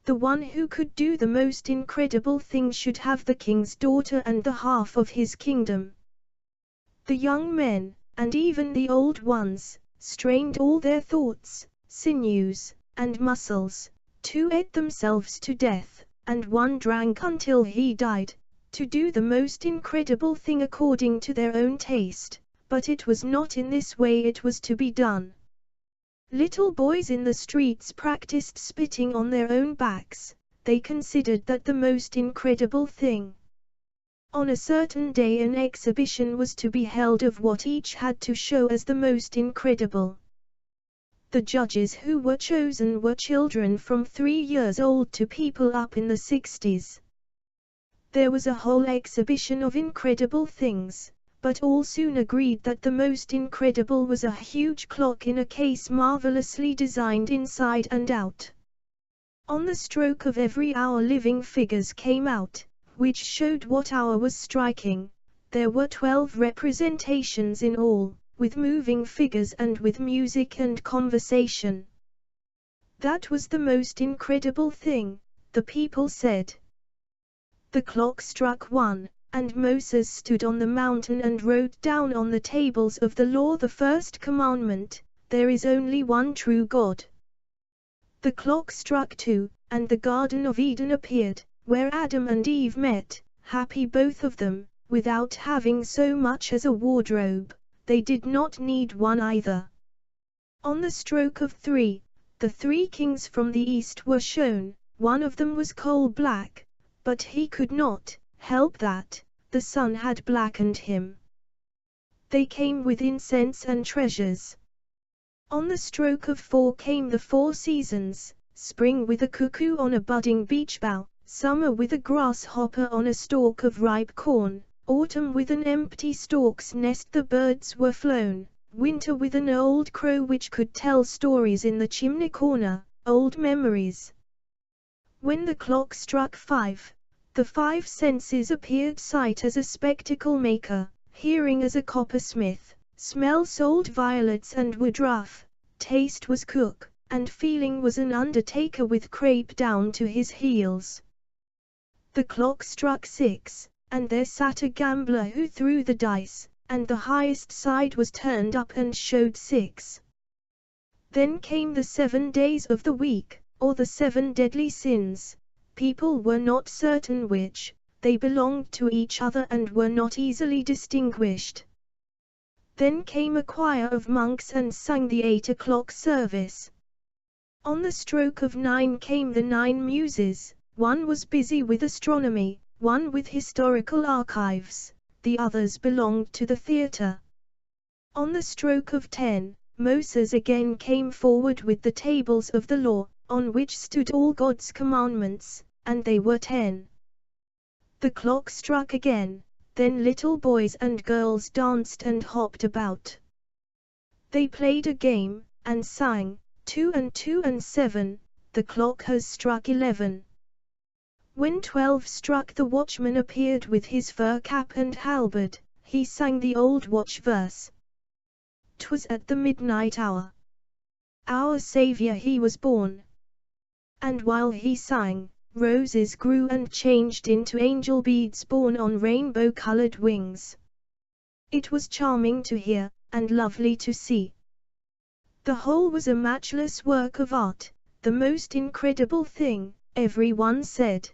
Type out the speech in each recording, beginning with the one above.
The one who could do the most incredible thing should have the king's daughter and the half of his kingdom. The young men, and even the old ones, strained all their thoughts, sinews, and muscles. Two ate themselves to death, and one drank until he died, to do the most incredible thing according to their own taste, but it was not in this way it was to be done. Little boys in the streets practiced spitting on their own backs. They considered that the most incredible thing. On a certain day an exhibition was to be held of what each had to show as the most incredible. The judges who were chosen were children from 3 years old to people up in the 60s. There was a whole exhibition of incredible things, but all soon agreed that the most incredible was a huge clock in a case marvelously designed inside and out. On the stroke of every hour living figures came out, which showed what hour was striking. There were 12 representations in all, with moving figures and with music and conversation. That was the most incredible thing, the people said. The clock struck 1, and Moses stood on the mountain and wrote down on the tables of the law the first commandment, there is only one true God. The clock struck 2, and the Garden of Eden appeared, where Adam and Eve met, happy both of them, without having so much as a wardrobe. They did not need one either. On the stroke of 3, the 3 kings from the east were shown. One of them was coal-black, but he could not help that, the sun had blackened him. They came with incense and treasures. On the stroke of 4 came the 4 seasons, spring with a cuckoo on a budding beech bough, summer with a grasshopper on a stalk of ripe corn, autumn with an empty stork's nest the birds were flown, winter with an old crow which could tell stories in the chimney corner, old memories. When the clock struck 5, the 5 senses appeared: sight as a spectacle maker, hearing as a coppersmith, smell sold violets and woodruff, taste was cook, and feeling was an undertaker with crape down to his heels. The clock struck 6, and there sat a gambler who threw the dice, and the highest side was turned up and showed 6. Then came the 7 days of the week, or the 7 deadly sins. People were not certain which, they belonged to each other and were not easily distinguished. Then came a choir of monks and sang the 8 o'clock service. On the stroke of 9 came the 9 muses. One was busy with astronomy, one with historical archives, the others belonged to the theatre. On the stroke of 10, Moses again came forward with the tables of the law, on which stood all God's commandments, and they were 10. The clock struck again, then little boys and girls danced and hopped about. They played a game, and sang, 2 and 2 and 7, the clock has struck 11. When 12 struck the watchman appeared with his fur cap and halberd, he sang the old watch verse. 'Twas at the midnight hour. Our Saviour he was born. And while he sang, roses grew and changed into angel beads borne on rainbow-colored wings. It was charming to hear, and lovely to see. The whole was a matchless work of art, the most incredible thing, everyone said.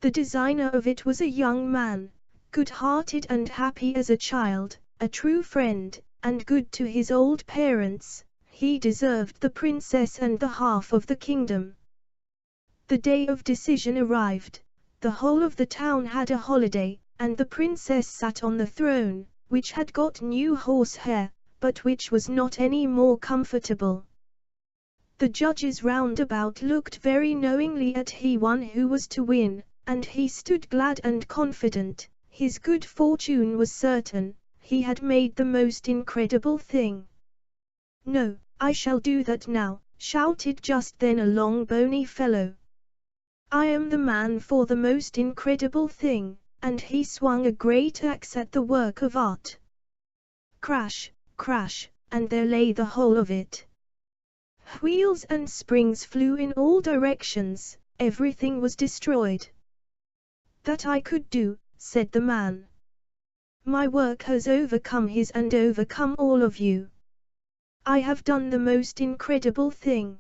The designer of it was a young man, good-hearted and happy as a child, a true friend, and good to his old parents. He deserved the princess and the half of the kingdom. The day of decision arrived. The whole of the town had a holiday, and the princess sat on the throne, which had got new horsehair, but which was not any more comfortable. The judges round about looked very knowingly at he one who was to win, and he stood glad and confident. His good fortune was certain. He had made the most incredible thing. "No, I shall do that now," shouted just then a long bony fellow. "I am the man for the most incredible thing," and he swung a great axe at the work of art. Crash, crash, and there lay the whole of it. Wheels and springs flew in all directions, everything was destroyed. "That I could do," said the man. "My work has overcome his and overcome all of you. I have done the most incredible thing."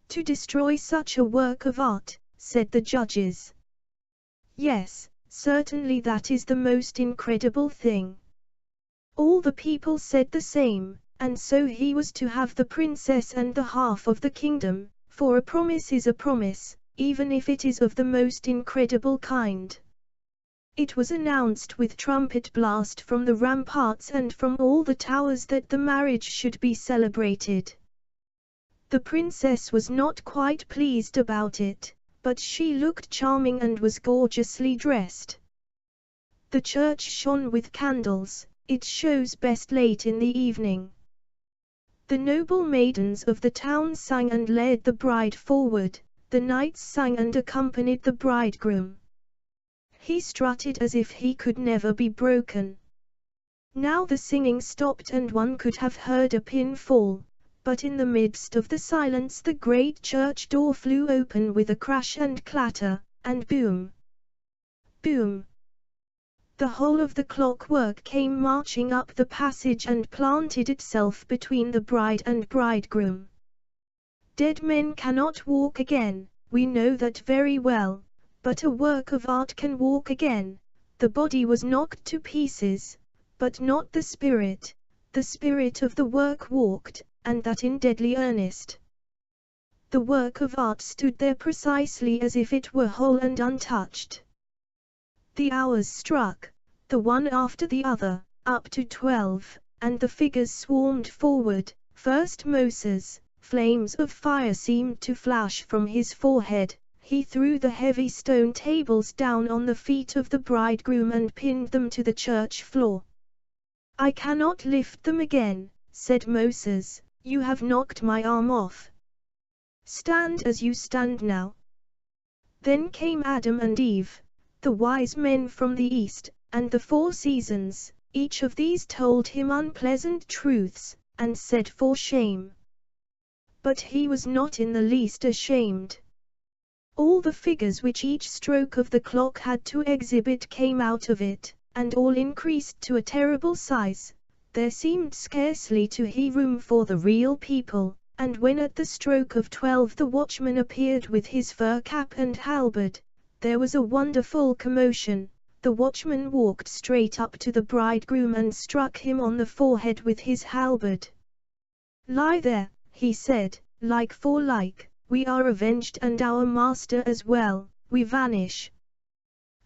"To destroy such a work of art," said the judges. "Yes, certainly that is the most incredible thing." All the people said the same, and so he was to have the princess and the half of the kingdom, for a promise is a promise, even if it is of the most incredible kind. It was announced with trumpet blast from the ramparts and from all the towers that the marriage should be celebrated. The princess was not quite pleased about it, but she looked charming and was gorgeously dressed. The church shone with candles, it shows best late in the evening. The noble maidens of the town sang and led the bride forward, the knights sang and accompanied the bridegroom. He strutted as if he could never be broken. Now the singing stopped and one could have heard a pin fall, but in the midst of the silence the great church door flew open with a crash and clatter, and boom! Boom! The whole of the clockwork came marching up the passage and planted itself between the bride and bridegroom. Dead men cannot walk again, we know that very well, but a work of art can walk again. The body was knocked to pieces, but not the spirit. The spirit of the work walked, and that in deadly earnest. The work of art stood there precisely as if it were whole and untouched. The hours struck, the one after the other, up to 12, and the figures swarmed forward. First Moses, flames of fire seemed to flash from his forehead. He threw the heavy stone tables down on the feet of the bridegroom and pinned them to the church floor. "I cannot lift them again," said Moses, "you have knocked my arm off. Stand as you stand now." Then came Adam and Eve, the wise men from the east, and the 4 seasons. Each of these told him unpleasant truths, and said for shame. But he was not in the least ashamed. All the figures which each stroke of the clock had to exhibit came out of it, and all increased to a terrible size. There seemed scarcely to be room for the real people, and when at the stroke of 12 the watchman appeared with his fur cap and halberd, there was a wonderful commotion. The watchman walked straight up to the bridegroom and struck him on the forehead with his halberd. "Lie there," he said, "like for like, we are avenged and our master as well, we vanish."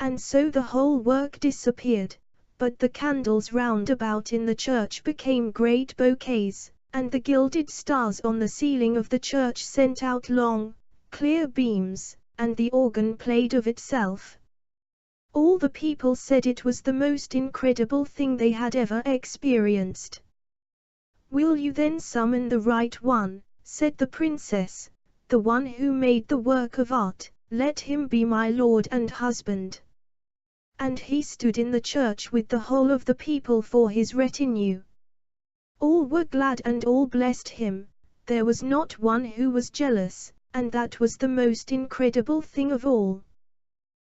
And so the whole work disappeared, but the candles round about in the church became great bouquets, and the gilded stars on the ceiling of the church sent out long, clear beams, and the organ played of itself. All the people said it was the most incredible thing they had ever experienced. "Will you then summon the right one?" said the princess, "the one who made the work of art, let him be my lord and husband." And he stood in the church with the whole of the people for his retinue. All were glad and all blessed him, there was not one who was jealous, and that was the most incredible thing of all.